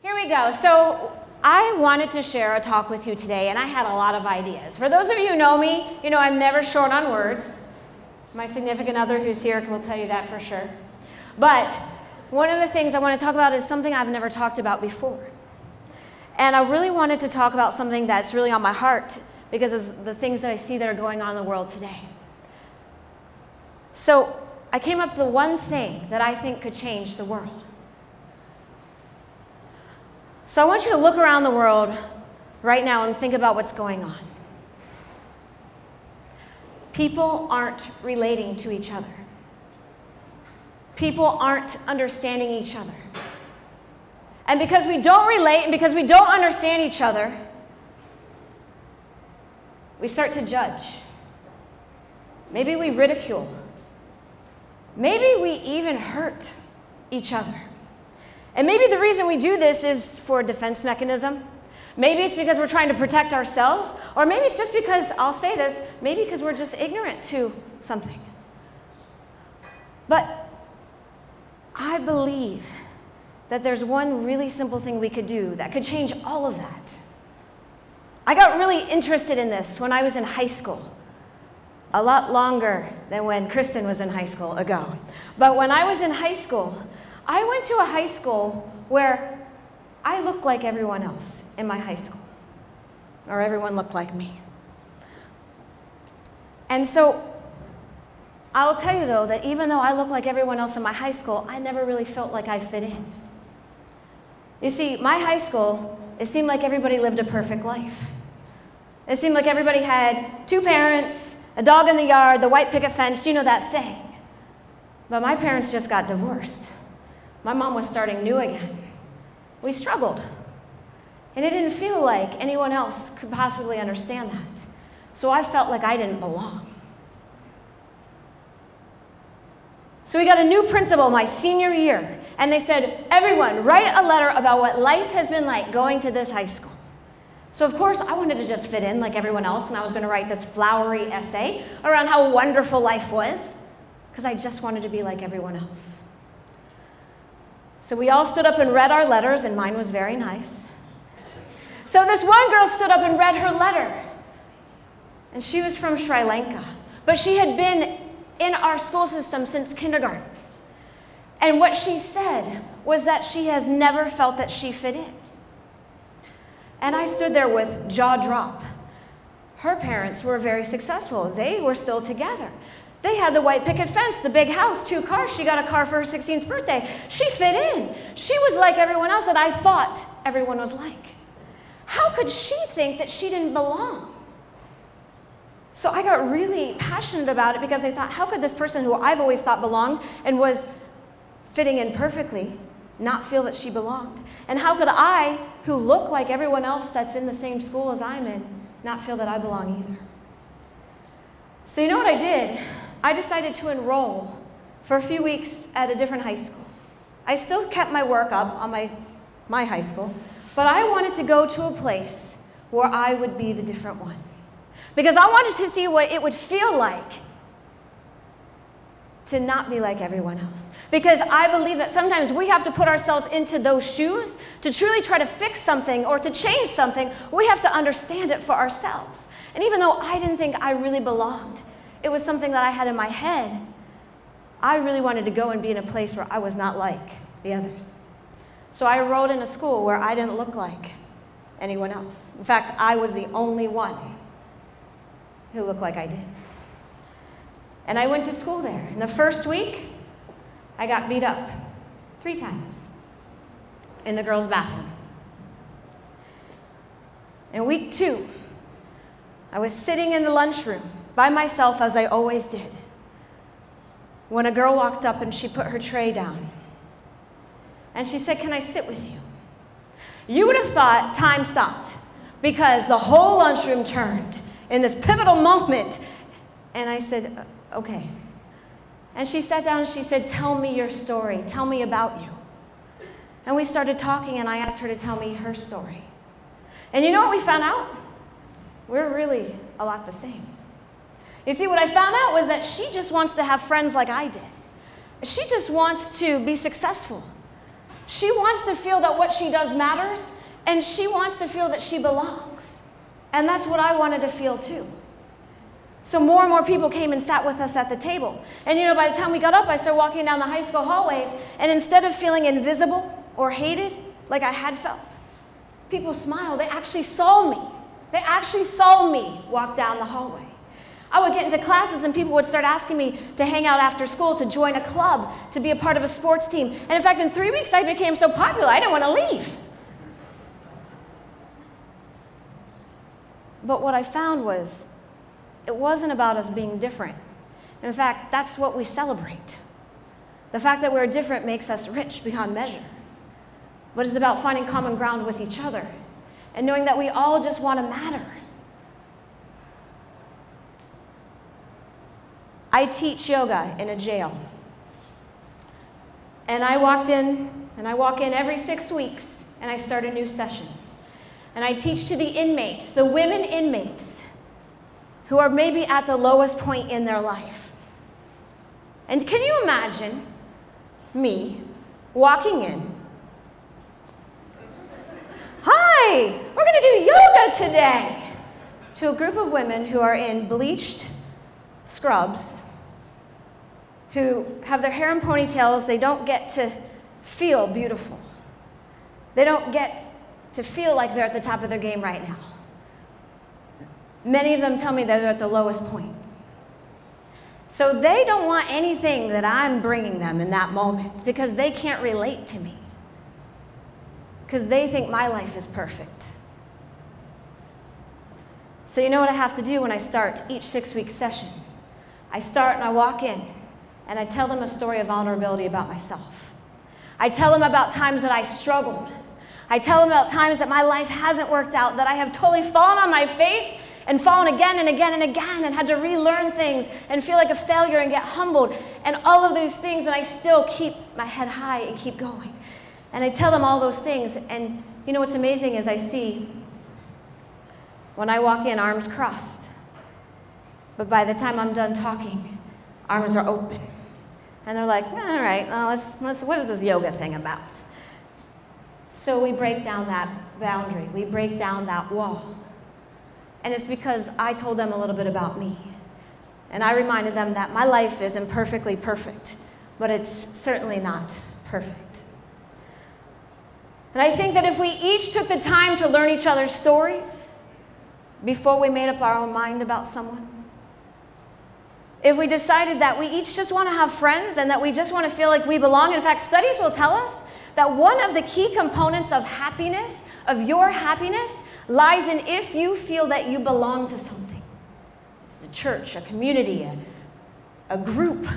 Here we go. So I wanted to share a talk with you today, and I had a lot of ideas. For those of you who know me, you know I'm never short on words. My significant other who's here will tell you that for sure. But one of the things I want to talk about is something I've never talked about before. And I really wanted to talk about something that's really on my heart because of the things that I see that are going on in the world today. So I came up with the one thing that I think could change the world. So I want you to look around the world right now and think about what's going on. People aren't relating to each other. People aren't understanding each other. And because we don't relate and because we don't understand each other, we start to judge. Maybe we ridicule. Maybe we even hurt each other. And maybe the reason we do this is for a defense mechanism. Maybe it's because we're trying to protect ourselves, or maybe it's just because, I'll say this, maybe because we're just ignorant to something. But I believe that there's one really simple thing we could do that could change all of that. I got really interested in this when I was in high school. A lot longer than when Kristen was in high school ago. But when I was in high school, I went to a high school where I looked like everyone else in my high school, or everyone looked like me. And so I'll tell you though that even though I looked like everyone else in my high school, I never really felt like I fit in. You see, my high school, it seemed like everybody lived a perfect life. It seemed like everybody had 2 parents, a dog in the yard, the white picket fence, you know that saying. But my parents just got divorced. My mom was starting new again. We struggled. And it didn't feel like anyone else could possibly understand that. So I felt like I didn't belong. So we got a new principal my senior year, and they said, everyone, write a letter about what life has been like going to this high school. So of course, I wanted to just fit in like everyone else, and I was going to write this flowery essay around how wonderful life was, because I just wanted to be like everyone else. So we all stood up and read our letters, and mine was very nice. So this one girl stood up and read her letter. And she was from Sri Lanka. But she had been in our school system since kindergarten. And what she said was that she has never felt that she fit in. And I stood there with jaw drop. Her parents were very successful. They were still together. They had the white picket fence, the big house, 2 cars. She got a car for her 16th birthday. She fit in. She was like everyone else that I thought everyone was like. How could she think that she didn't belong? So I got really passionate about it because I thought, how could this person who I've always thought belonged and was fitting in perfectly not feel that she belonged? And how could I, who look like everyone else that's in the same school as I'm in, not feel that I belong either? So you know what I did? I decided to enroll for a few weeks at a different high school. I still kept my work up on my high school, but I wanted to go to a place where I would be the different one. Because I wanted to see what it would feel like to not be like everyone else. Because I believe that sometimes we have to put ourselves into those shoes to truly try to fix something or to change something. We have to understand it for ourselves. And even though I didn't think I really belonged, it was something that I had in my head. I really wanted to go and be in a place where I was not like the others. So I enrolled in a school where I didn't look like anyone else. In fact, I was the only one who looked like I did. And I went to school there. In the first week, I got beat up 3 times in the girls' bathroom. In week 2, I was sitting in the lunchroom by myself, as I always did, when a girl walked up and she put her tray down. And she said, "Can I sit with you?" You would have thought time stopped because the whole lunchroom turned in this pivotal moment. And I said, "Okay." And she sat down and she said, "Tell me your story. Tell me about you." And we started talking, and I asked her to tell me her story. And you know what we found out? We're really a lot the same. You see, what I found out was that she just wants to have friends like I did. She just wants to be successful. She wants to feel that what she does matters, and she wants to feel that she belongs. And that's what I wanted to feel too. So more and more people came and sat with us at the table. And you know, by the time we got up, I started walking down the high school hallways, and instead of feeling invisible or hated like I had felt, people smiled. They actually saw me. They actually saw me walk down the hallway. I would get into classes and people would start asking me to hang out after school, to join a club, to be a part of a sports team. And in fact, in 3 weeks, I became so popular, I didn't want to leave. But what I found was, it wasn't about us being different. In fact, that's what we celebrate. The fact that we're different makes us rich beyond measure. But it's about finding common ground with each other and knowing that we all just want to matter. I teach yoga in a jail. And I walk in every 6 weeks, and I start a new session. And I teach to the inmates, the women inmates, who are maybe at the lowest point in their life. And can you imagine me walking in? Hi, we're going to do yoga today. To a group of women who are in bleached scrubs, who have their hair in ponytails. They don't get to feel beautiful. They don't get to feel like they're at the top of their game right now. Many of them tell me that they're at the lowest point. So they don't want anything that I'm bringing them in that moment because they can't relate to me. Because they think my life is perfect. So you know what I have to do when I start each 6-week session? I start and I walk in and I tell them a story of vulnerability about myself. I tell them about times that I struggled. I tell them about times that my life hasn't worked out, that I have totally fallen on my face and fallen again and again and again and had to relearn things and feel like a failure and get humbled and all of those things, and I still keep my head high and keep going. And I tell them all those things, and you know what's amazing is I see when I walk in, arms crossed. But by the time I'm done talking, arms are open. And they're like, all right, well, what is this yoga thing about? So we break down that boundary. We break down that wall. And it's because I told them a little bit about me. And I reminded them that my life isn't perfectly perfect, but it's certainly not perfect. And I think that if we each took the time to learn each other's stories before we made up our own mind about someone, if we decided that we each just want to have friends and that we just want to feel like we belong, in fact, studies will tell us that one of the key components of happiness, of your happiness, lies in if you feel that you belong to something. It's the church, a community, a group.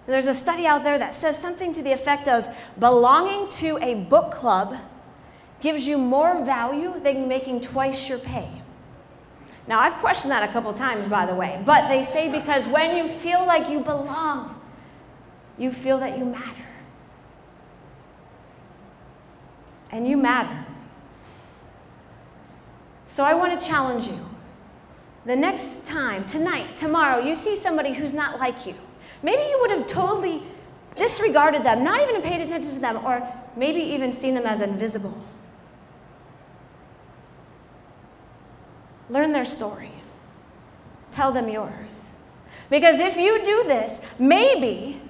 There's a study out there that says something to the effect of belonging to a book club gives you more value than making twice your pay. Now, I've questioned that a couple times, by the way, but they say because when you feel like you belong, you feel that you matter. And you matter. So I want to challenge you. The next time, tonight, tomorrow, you see somebody who's not like you. Maybe you would have totally disregarded them, not even paid attention to them, or maybe even seen them as invisible. Learn their story. Tell them yours. Because if you do this, maybe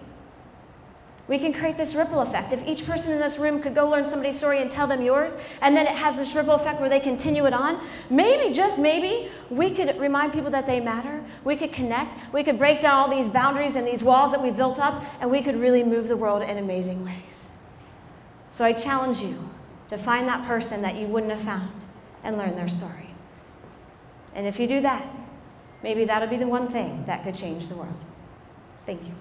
we can create this ripple effect. If each person in this room could go learn somebody's story and tell them yours, and then it has this ripple effect where they continue it on, maybe, just maybe, we could remind people that they matter. We could connect. We could break down all these boundaries and these walls that we've built up, and we could really move the world in amazing ways. So I challenge you to find that person that you wouldn't have found and learn their story. And if you do that, maybe that'll be the one thing that could change the world. Thank you.